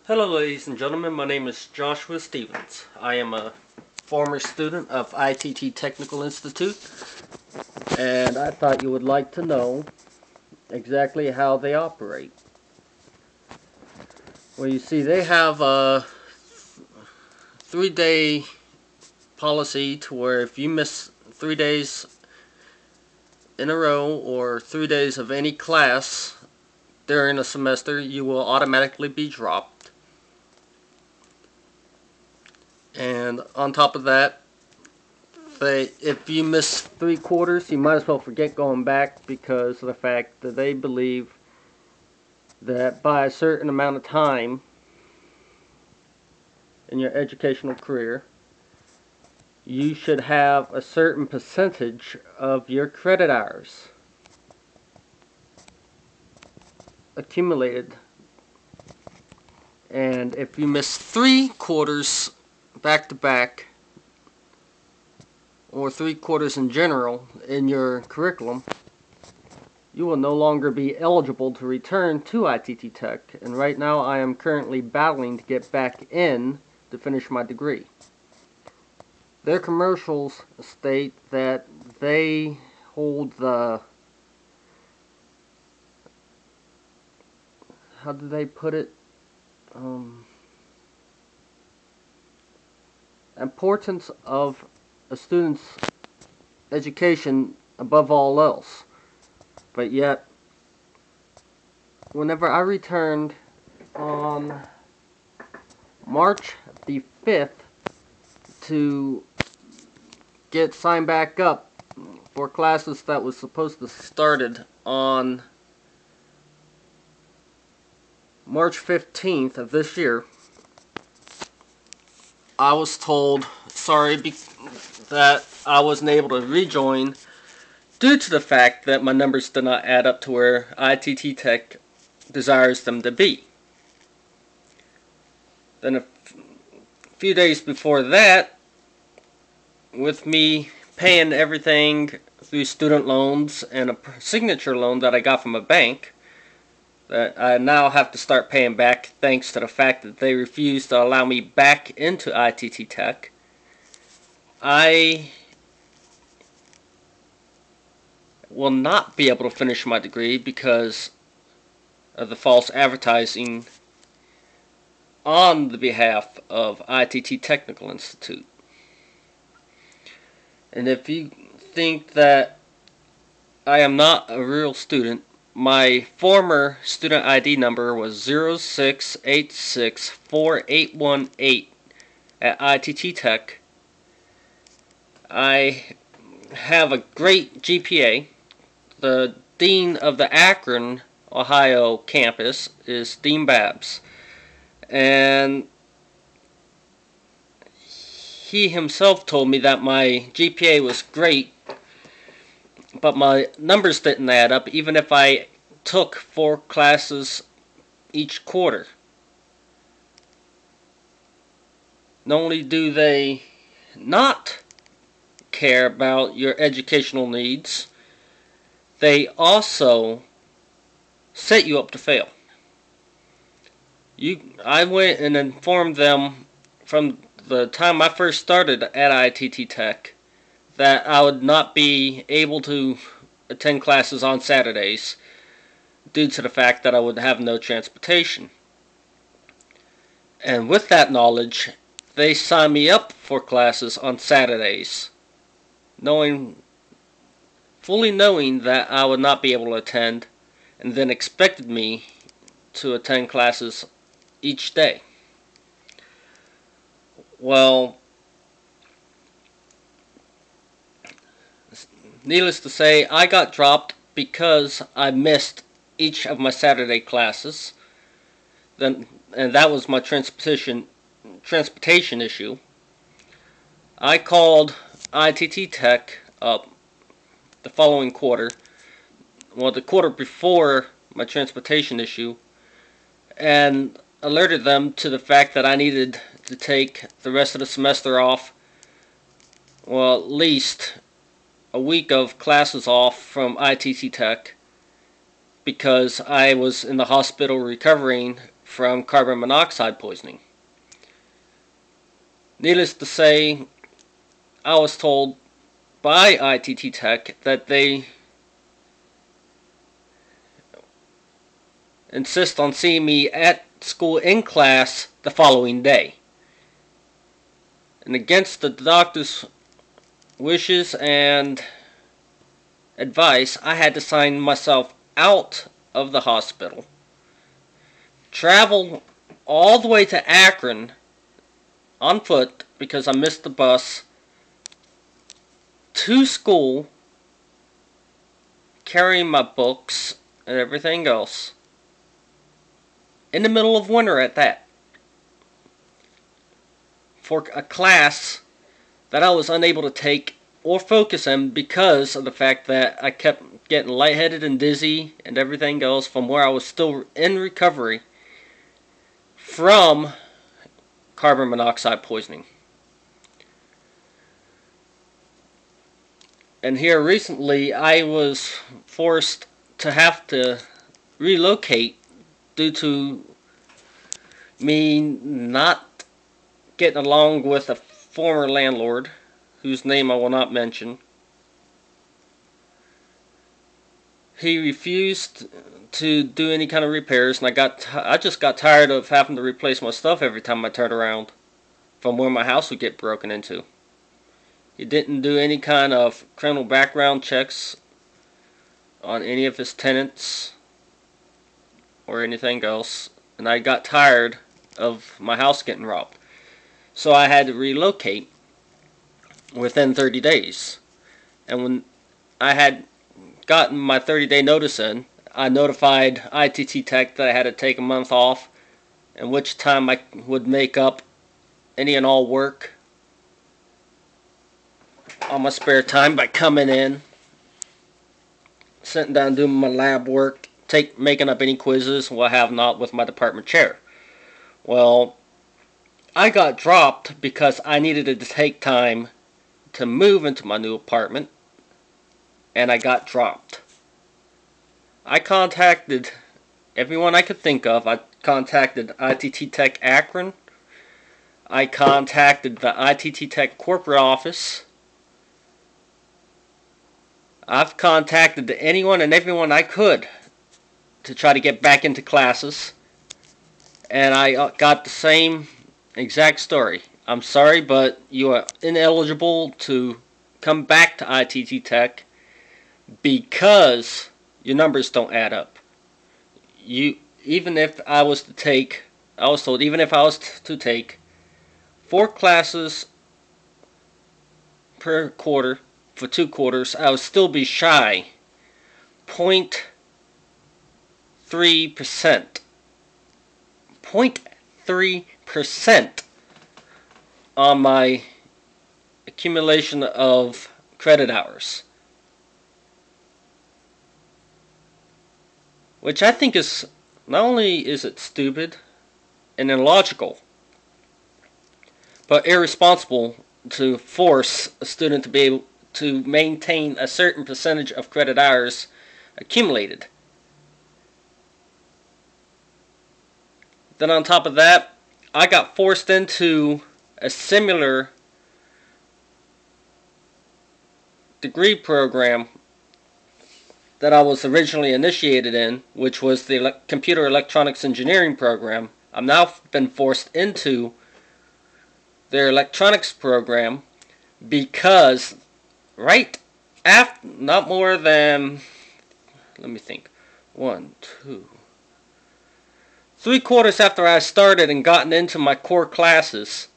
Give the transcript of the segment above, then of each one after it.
Hello ladies and gentlemen, my name is Joshua Stevens. I am a former student of ITT Technical Institute, and I thought you would like to know exactly how they operate. Well, you see, they have a 3-day policy to where if you miss 3 days in a row or 3 days of any class during a semester, you will automatically be dropped. And on top of that, if you miss 3 quarters, you might as well forget going back, because of the fact that they believe that by a certain amount of time in your educational career, you should have a certain percentage of your credit hours accumulated. And if you miss 3 quarters back to back, or 3 quarters in general in your curriculum, you will no longer be eligible to return to ITT Tech. And right now I am currently battling to get back in to finish my degree. Their commercials state that they hold the, how do they put it, importance of a student's education above all else. But yet, whenever I returned on March the 5th to get signed back up for classes that was supposed to started on March 15th of this year, I was told, sorry, that I wasn't able to rejoin due to the fact that my numbers did not add up to where ITT Tech desires them to be. Then a few days before that, with me paying everything through student loans and a signature loan that I got from a bank, that I now have to start paying back thanks to the fact that they refused to allow me back into ITT Tech, I will not be able to finish my degree because of the false advertising on the behalf of ITT Technical Institute. And if you think that I am not a real student, my former student ID number was 06864818 at ITT Tech. I have a great GPA. The dean of the Akron, Ohio campus is Dean Babs, and he himself told me that my GPA was great, but my numbers didn't add up even if I took 4 classes each quarter. Not only do they not care about your educational needs, they also set you up to fail. I went and informed them from the time I first started at ITT Tech that I would not be able to attend classes on Saturdays due to the fact that I would have no transportation. And with that knowledge, they signed me up for classes on Saturdays, fully knowing that I would not be able to attend, and then expected me to attend classes each day. Well, needless to say, I got dropped because I missed each of my Saturday classes. And that was my transportation issue. I called ITT Tech up the following quarter, well, the quarter before my transportation issue, and alerted them to the fact that I needed to take the rest of the semester off, well, at least a week of classes off from ITT Tech, because I was in the hospital recovering from carbon monoxide poisoning. Needless to say, I was told by ITT Tech that they insist on seeing me at school in class the following day. And against the doctor's wishes and advice, I had to sign myself out of the hospital, travel all the way to Akron on foot because I missed the bus, to school, carrying my books and everything else, in the middle of winter at that, for a class that I was unable to take or focus in because of the fact that I kept getting lightheaded and dizzy and everything else from where I was still in recovery from carbon monoxide poisoning. And here recently I was forced to have to relocate due to me not getting along with a former landlord whose name I will not mention. He refused to do any kind of repairs, and I just got tired of having to replace my stuff every time I turned around from where my house would get broken into. He didn't do any kind of criminal background checks on any of his tenants or anything else, and I got tired of my house getting robbed. So I had to relocate within 30 days. And when I had gotten my 30-day notice in, I notified ITT Tech that I had to take a month off, in which time I would make up any and all work on my spare time by coming in, sitting down doing my lab work, making up any quizzes, what have not, with my department chair. Well, I got dropped because I needed to take time to move into my new apartment, and I got dropped. I contacted everyone I could think of. I contacted ITT Tech Akron. I contacted the ITT Tech corporate office. I've contacted anyone and everyone I could to try to get back into classes, and I got the same exact story. I'm sorry, but you are ineligible to come back to ITT Tech because your numbers don't add up. Even if I was to take 4 classes per quarter for 2 quarters, I would still be shy 0.3%. 0.3% on my accumulation of credit hours, which I think is, not only is it stupid and illogical, but irresponsible to force a student to be able to maintain a certain percentage of credit hours accumulated. Then on top of that, I got forced into a similar degree program that I was originally initiated in, which was the computer electronics engineering program. I've now been forced into their electronics program because right after, not more than, let me think, 3 quarters after I started and gotten into my core classes,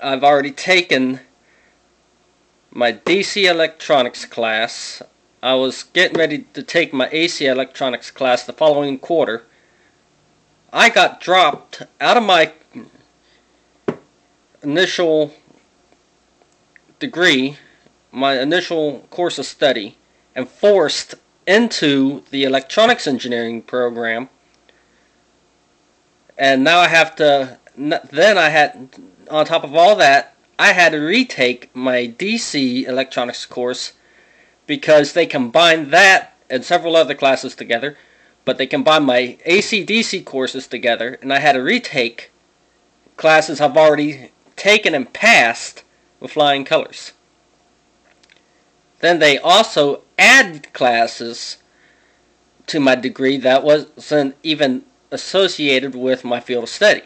I've already taken my DC electronics class. I was getting ready to take my AC electronics class the following quarter. I got dropped out of my initial degree, my initial course of study, and forced into the electronics engineering program. And now I have to, then I had, on top of all that, I had to retake my DC electronics course because they combined that and several other classes together but they combined my AC/DC courses together, and I had to retake classes I've already taken and passed with flying colors. Then they also added classes to my degree that wasn't even associated with my field of study.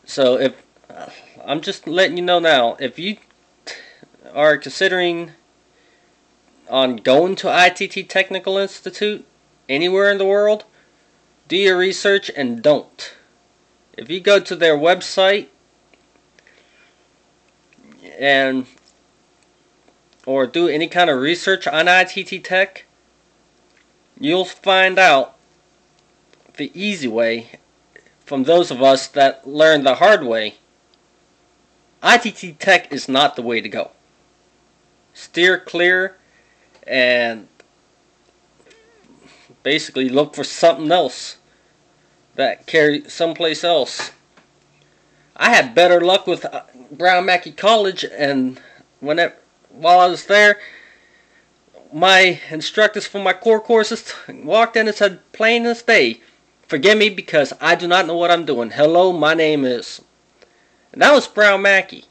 So if I'm just letting you know now, if you are considering on going to ITT Technical Institute anywhere in the world, do your research and don't. If you go to their website and or do any kind of research on ITT Tech, you'll find out the easy way from those of us that learned the hard way. ITT Tech is not the way to go. Steer clear and basically look for something else that carry someplace else. I had better luck with Brown Mackie College, and while I was there, my instructors for my core courses walked in and said plain as day, "Forgive me because I do not know what I'm doing. Hello, my name is..." And that was Brown Mackie.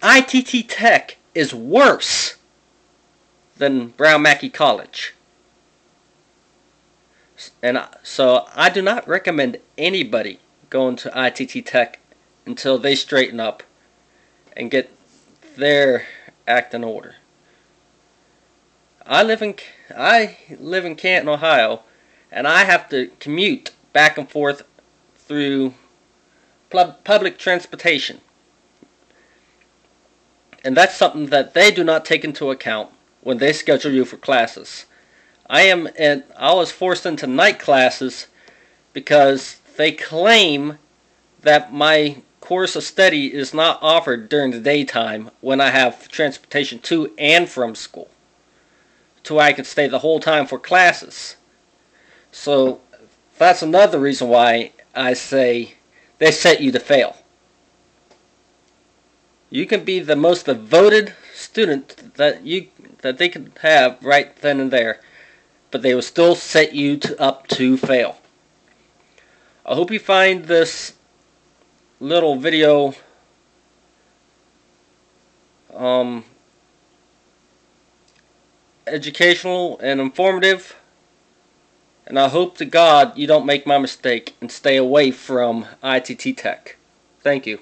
ITT Tech is worse than Brown Mackie College. And so I do not recommend anybody going to ITT Tech until they straighten up and get their act in order. I live in Canton, Ohio, and I have to commute back and forth through public transportation. And that's something that they do not take into account when they schedule you for classes. I was forced into night classes because they claim that my course of study is not offered during the daytime when I have transportation to and from school, to where I can stay the whole time for classes. So that's another reason why I say they set you to fail. You can be the most devoted student that they could have right then and there, but they will still set you up to fail. I hope you find this little video educational and informative, and I hope to God you don't make my mistake and stay away from ITT Tech. Thank you.